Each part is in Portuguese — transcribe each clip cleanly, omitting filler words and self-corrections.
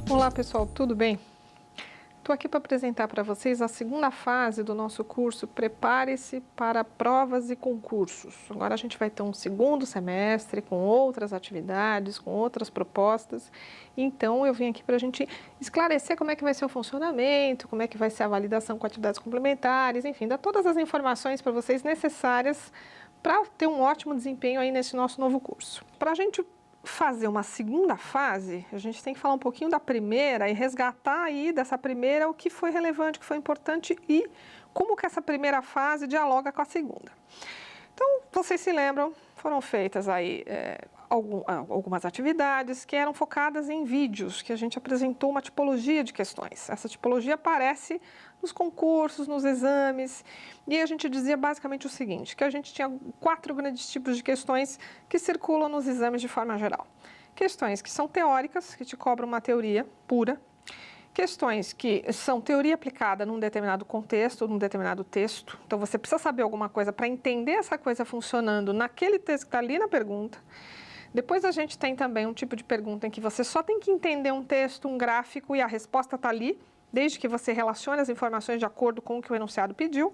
Olá pessoal, tudo bem? Estou aqui para apresentar para vocês a segunda fase do nosso curso Prepare-se para Provas e Concursos. Agora a gente vai ter um segundo semestre com outras atividades, com outras propostas. Então eu vim aqui para a gente esclarecer como é que vai ser o funcionamento, como é que vai ser a validação com atividades complementares, enfim, dar todas as informações para vocês necessárias para ter um ótimo desempenho aí nesse nosso novo curso. Para a gente fazer uma segunda fase, a gente tem que falar um pouquinho da primeira e resgatar aí dessa primeira o que foi relevante, o que foi importante e como que essa primeira fase dialoga com a segunda. Então, vocês se lembram, foram feitas aí algumas atividades que eram focadas em vídeos, que a gente apresentou uma tipologia de questões. Essa tipologia aparece nos concursos, nos exames, e a gente dizia basicamente o seguinte, que a gente tinha 4 grandes tipos de questões que circulam nos exames de forma geral. Questões que são teóricas, que te cobram uma teoria pura, questões que são teoria aplicada num determinado contexto, num determinado texto. Então, você precisa saber alguma coisa para entender essa coisa funcionando naquele texto que está ali na pergunta. Depois, a gente tem também um tipo de pergunta em que você só tem que entender um texto, um gráfico e a resposta está ali, desde que você relacione as informações de acordo com o que o enunciado pediu.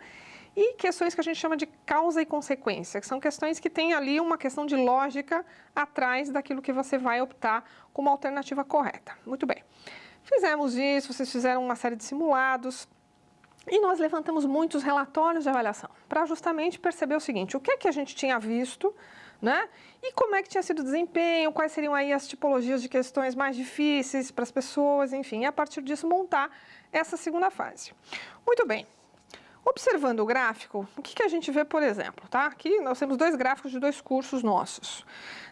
E questões que a gente chama de causa e consequência, que são questões que têm ali uma questão de lógica atrás daquilo que você vai optar como alternativa correta. Muito bem. Fizemos isso, vocês fizeram uma série de simulados e nós levantamos muitos relatórios de avaliação para justamente perceber o seguinte, o que é que a gente tinha visto, né? E como é que tinha sido o desempenho, quais seriam aí as tipologias de questões mais difíceis para as pessoas, enfim, e a partir disso montar essa segunda fase. Muito bem. Observando o gráfico, o que a gente vê, por exemplo, tá? Aqui nós temos 2 gráficos de 2 cursos nossos.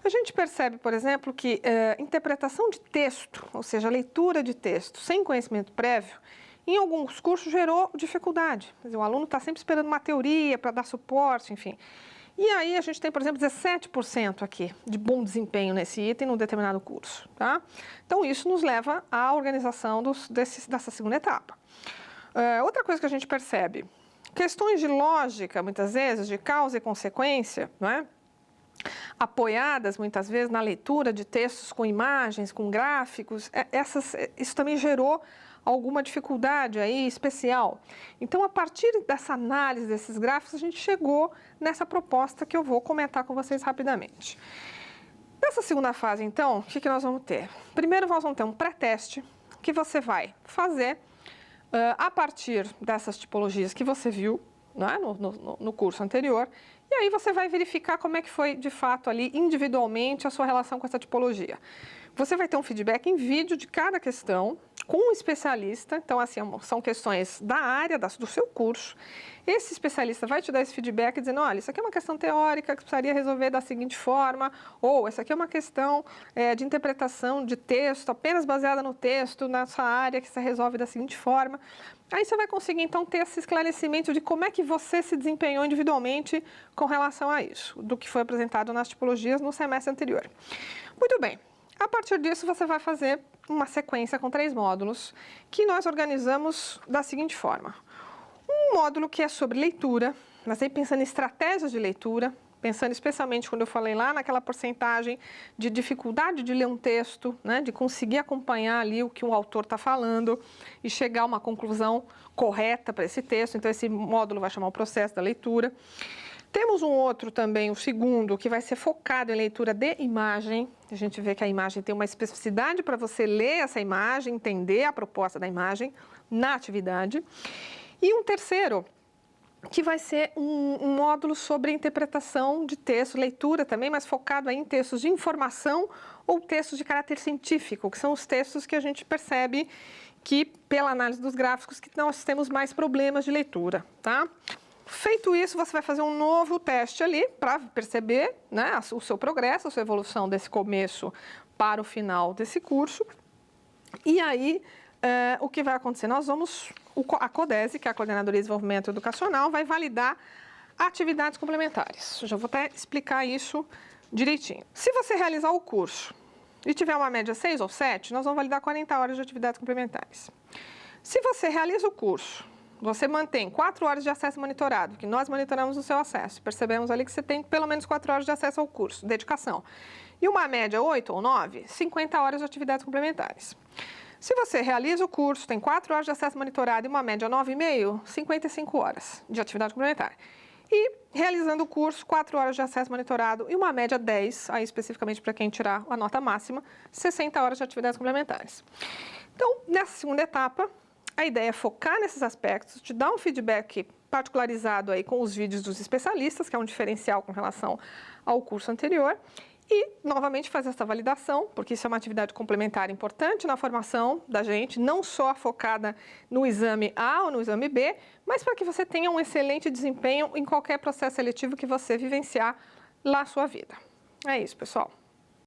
A gente percebe, por exemplo, que interpretação de texto, ou seja, leitura de texto sem conhecimento prévio, em alguns cursos gerou dificuldade. Quer dizer, o aluno está sempre esperando uma teoria para dar suporte, enfim. E aí a gente tem, por exemplo, 17% aqui de bom desempenho nesse item num determinado curso, tá? Então, isso nos leva à organização dessa segunda etapa. Outra coisa que a gente percebe, questões de lógica, muitas vezes, de causa e consequência, não é? Apoiadas, muitas vezes, na leitura de textos com imagens, com gráficos, isso também gerou alguma dificuldade aí especial. Então, a partir dessa análise desses gráficos, a gente chegou nessa proposta que eu vou comentar com vocês rapidamente. Nessa segunda fase, então, o que nós vamos ter? Primeiro, nós vamos ter um pré-teste que você vai fazer a partir dessas tipologias que você viu, né, no curso anterior, e aí você vai verificar como é que foi, de fato, ali, individualmente, a sua relação com essa tipologia. Você vai ter um feedback em vídeo de cada questão, com um especialista, então, assim, são questões da área, do seu curso. Esse especialista vai te dar esse feedback dizendo, olha, isso aqui é uma questão teórica que precisaria resolver da seguinte forma, ou essa aqui é uma questão de interpretação de texto, apenas baseada no texto, nessa área que você resolve da seguinte forma. Aí você vai conseguir, então, ter esse esclarecimento de como é que você se desempenhou individualmente com relação a isso, do que foi apresentado nas tipologias no semestre anterior. Muito bem. A partir disso, você vai fazer uma sequência com 3 módulos que nós organizamos da seguinte forma. Um módulo que é sobre leitura, mas aí pensando em estratégias de leitura, pensando especialmente quando eu falei lá naquela porcentagem de dificuldade de ler um texto, né, de conseguir acompanhar ali o que o autor está falando e chegar a uma conclusão correta para esse texto. Então, esse módulo vai chamar o processo da leitura. Temos um outro também, o segundo, que vai ser focado em leitura de imagem. A gente vê que a imagem tem uma especificidade para você ler essa imagem, entender a proposta da imagem na atividade. E um terceiro, que vai ser um módulo sobre interpretação de texto, leitura também, mas focado aí em textos de informação ou textos de caráter científico, que são os textos que a gente percebe que, pela análise dos gráficos, que nós temos mais problemas de leitura, tá? Feito isso, você vai fazer um novo teste ali para perceber, né, o seu progresso, a sua evolução desse começo para o final desse curso. E aí, o que vai acontecer? A CODESE, que é a Coordenadoria de Desenvolvimento Educacional, vai validar atividades complementares. Eu já vou até explicar isso direitinho. Se você realizar o curso e tiver uma média 6 ou 7, nós vamos validar 40 horas de atividades complementares. Se você realiza o curso, você mantém 4 horas de acesso monitorado, que nós monitoramos o seu acesso. Percebemos ali que você tem pelo menos 4 horas de acesso ao curso, dedicação. E uma média 8 ou 9, 50 horas de atividades complementares. Se você realiza o curso, tem 4 horas de acesso monitorado e uma média 9,5, 55 horas de atividade complementar. E realizando o curso, 4 horas de acesso monitorado e uma média 10, aí especificamente para quem tirar a nota máxima, 60 horas de atividades complementares. Então, nessa segunda etapa, a ideia é focar nesses aspectos, te dar um feedback particularizado aí com os vídeos dos especialistas, que é um diferencial com relação ao curso anterior, e, novamente, fazer essa validação, porque isso é uma atividade complementar importante na formação da gente, não só focada no exame A ou no exame B, mas para que você tenha um excelente desempenho em qualquer processo seletivo que você vivenciar lá na sua vida. É isso, pessoal.